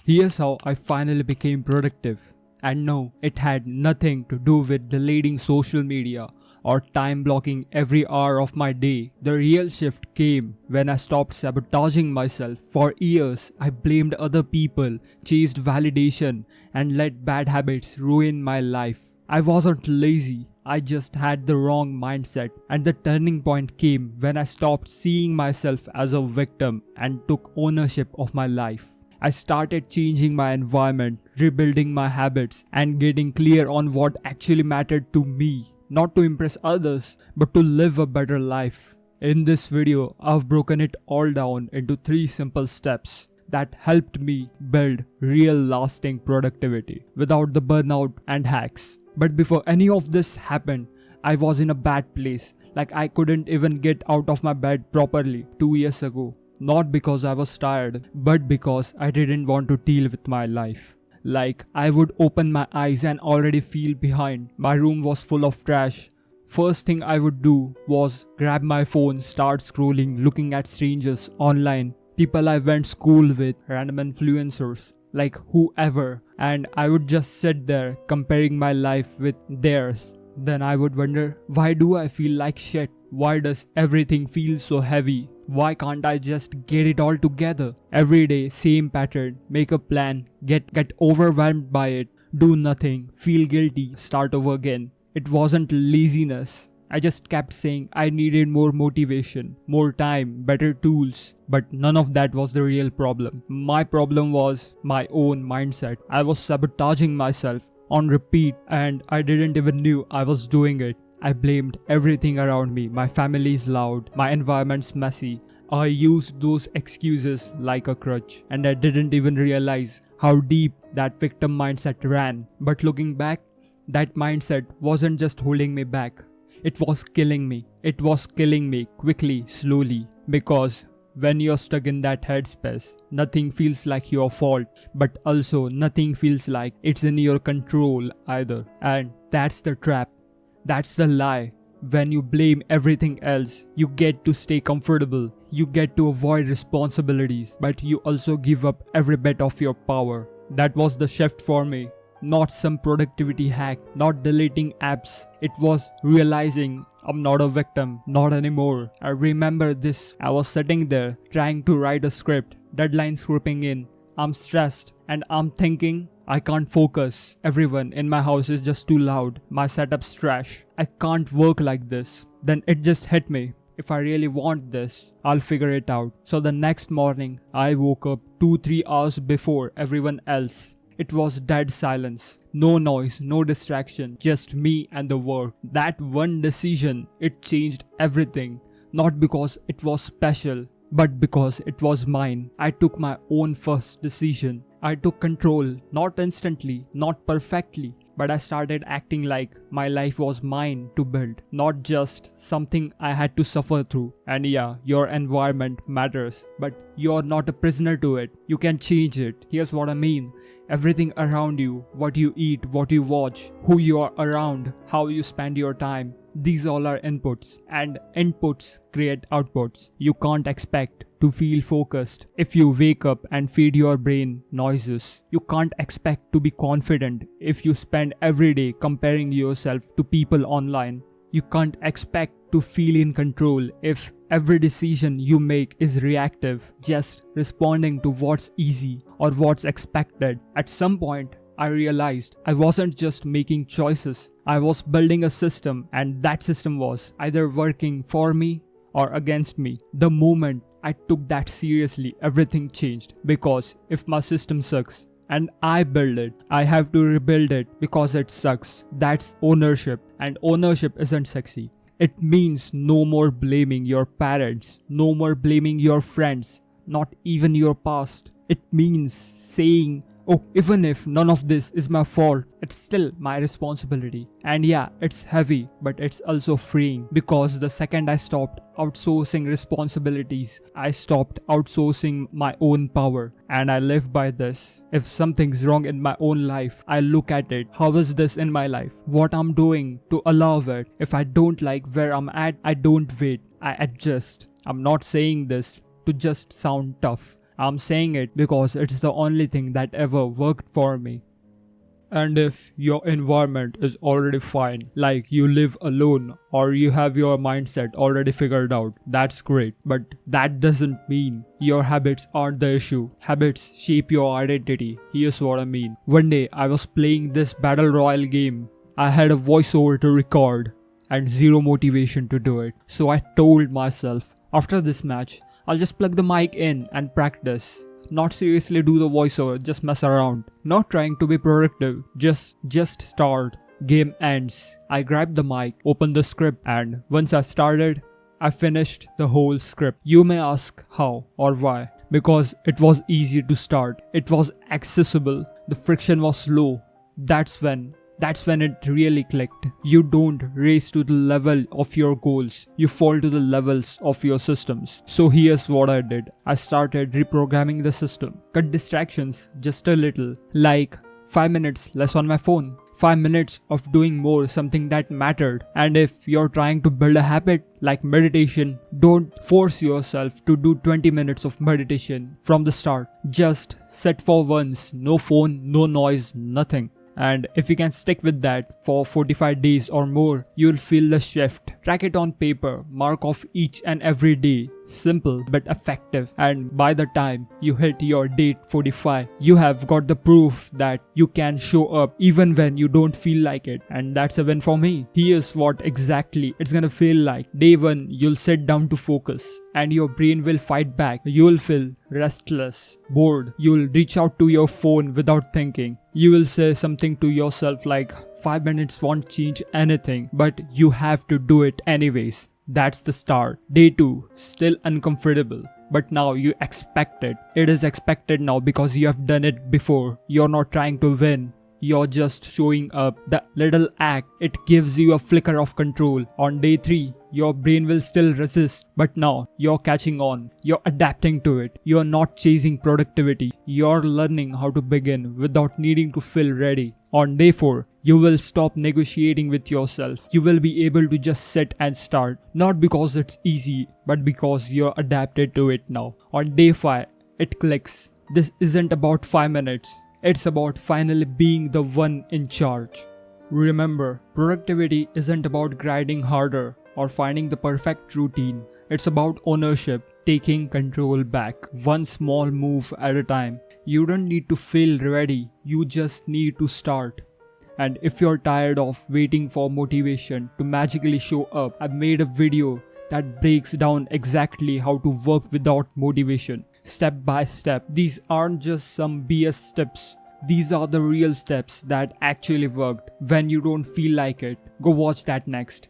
Here's how I finally became productive. And no, it had nothing to do with deleting social media or time blocking every hour of my day. The real shift came when I stopped sabotaging myself. For years, I blamed other people, chased validation, and let bad habits ruin my life. I wasn't lazy, I just had the wrong mindset. And the turning point came when I stopped seeing myself as a victim and took ownership of my life. I started changing my environment, rebuilding my habits, and getting clear on what actually mattered to me. Not to impress others, but to live a better life. In this video, I've broken it all down into 3 simple steps that helped me build real lasting productivity without the burnout and hacks. But before any of this happened, I was in a bad place. Like I couldn't even get out of my bed properly 2 years ago. Not because I was tired, but because I didn't want to deal with my life. Like I would open my eyes and already feel behind. My room was full of trash. First thing I would do was grab my phone, start scrolling, looking at strangers online, people I went school with, random influencers, like whoever, and I would just sit there comparing my life with theirs. Then I would wonder, why do I feel like shit? Why does everything feel so heavy? Why can't I just get it all together? Every day, same pattern, make a plan, get overwhelmed by it, do nothing, feel guilty, start over again. It wasn't laziness. I just kept saying I needed more motivation, more time, better tools. But none of that was the real problem. My problem was my own mindset. I was sabotaging myself on repeat and I didn't even knew I was doing it. I blamed everything around me. My family's loud, my environment's messy. I used those excuses like a crutch and I didn't even realize how deep that victim mindset ran. But looking back, that mindset wasn't just holding me back. It was killing me. It was killing me quickly, slowly. Because when you're stuck in that headspace, nothing feels like your fault, but also nothing feels like it's in your control either. And that's the trap. That's the lie. When you blame everything else, you get to stay comfortable. You get to avoid responsibilities, but you also give up every bit of your power. That was the shift for me. Not some productivity hack, not deleting apps. It was realizing I'm not a victim, not anymore. I remember this. I was sitting there trying to write a script, deadlines creeping in. I'm stressed and I'm thinking, I can't focus. Everyone in my house is just too loud. My setup's trash. I can't work like this. Then it just hit me. If I really want this, I'll figure it out. So the next morning, I woke up 2-3 hours before everyone else. It was dead silence. No noise, no distraction, just me and the work. That one decision, it changed everything. Not because it was special, but because it was mine. I took my own first decision. I took control, not instantly, not perfectly, but I started acting like my life was mine to build, not just something I had to suffer through. And yeah, your environment matters, but you're not a prisoner to it. You can change it. Here's what I mean. Everything around you, what you eat, what you watch, who you are around, how you spend your time, these all are inputs, and inputs create outputs. You can't expect to feel focused if you wake up and feed your brain noises. You can't expect to be confident if you spend every day comparing yourself to people online. You can't expect to feel in control if every decision you make is reactive, just responding to what's easy or what's expected. At some point, I realized I wasn't just making choices. I was building a system, and that system was either working for me or against me. The moment I took that seriously, everything changed. Because if my system sucks and I build it, I have to rebuild it because it sucks. That's ownership, and ownership isn't sexy. It means no more blaming your parents, no more blaming your friends, not even your past. It means saying, oh, even if none of this is my fault, it's still my responsibility. And yeah, it's heavy, but it's also freeing. Because the second I stopped outsourcing responsibilities, I stopped outsourcing my own power. And I live by this. If something's wrong in my own life, I look at it. How is this in my life? What I'm doing to allow it. If I don't like where I'm at, I don't wait. I adjust. I'm not saying this to just sound tough. I'm saying it because it's the only thing that ever worked for me. And if your environment is already fine, like you live alone or you have your mindset already figured out, that's great. But that doesn't mean your habits aren't the issue. Habits shape your identity. Here's what I mean. One day I was playing this battle royale game. I had a voiceover to record and zero motivation to do it. So I told myself, after this match, I'll just plug the mic in and practice. Not seriously do the voiceover, just mess around. Not trying to be productive, just start. Game ends. I grabbed the mic, opened the script, and once I started, I finished the whole script. You may ask how or why. Because it was easy to start. It was accessible. The friction was low. That's when it really clicked. You don't race to the level of your goals, you fall to the levels of your systems. So here's what I did. I started reprogramming the system. Cut distractions just a little, like 5 minutes less on my phone, 5 minutes of doing more, something that mattered. And if you're trying to build a habit like meditation, don't force yourself to do 20 minutes of meditation from the start. Just set for once, no phone, no noise, nothing. And if you can stick with that for 45 days or more, you'll feel the shift. Track it on paper, mark off each and every day. Simple but effective. And by the time you hit your date 45, you have got the proof that you can show up even when you don't feel like it. And that's a win for me. Here's what exactly it's gonna feel like. Day 1, you'll sit down to focus and your brain will fight back. You'll feel restless, bored. You'll reach out to your phone without thinking. You will say something to yourself like 5 minutes won't change anything, but you have to do it anyways. That's the start. Day 2, still uncomfortable, but now you expect it. It is expected now because you have done it before. You're not trying to win. You're just showing up. The little act, it gives you a flicker of control. On day 3, your brain will still resist, but now you're catching on. You're adapting to it. You're not chasing productivity. You're learning how to begin without needing to feel ready. On day 4, you will stop negotiating with yourself. You will be able to just sit and start. Not because it's easy, but because you're adapted to it now. On day 5, it clicks. This isn't about 5 minutes. It's about finally being the one in charge. Remember, productivity isn't about grinding harder or finding the perfect routine. It's about ownership, taking control back, one small move at a time. You don't need to feel ready, you just need to start. And if you're tired of waiting for motivation to magically show up, I've made a video that breaks down exactly how to work without motivation, step by step. These aren't just some BS steps. These are the real steps that actually worked when you don't feel like it. Go watch that next.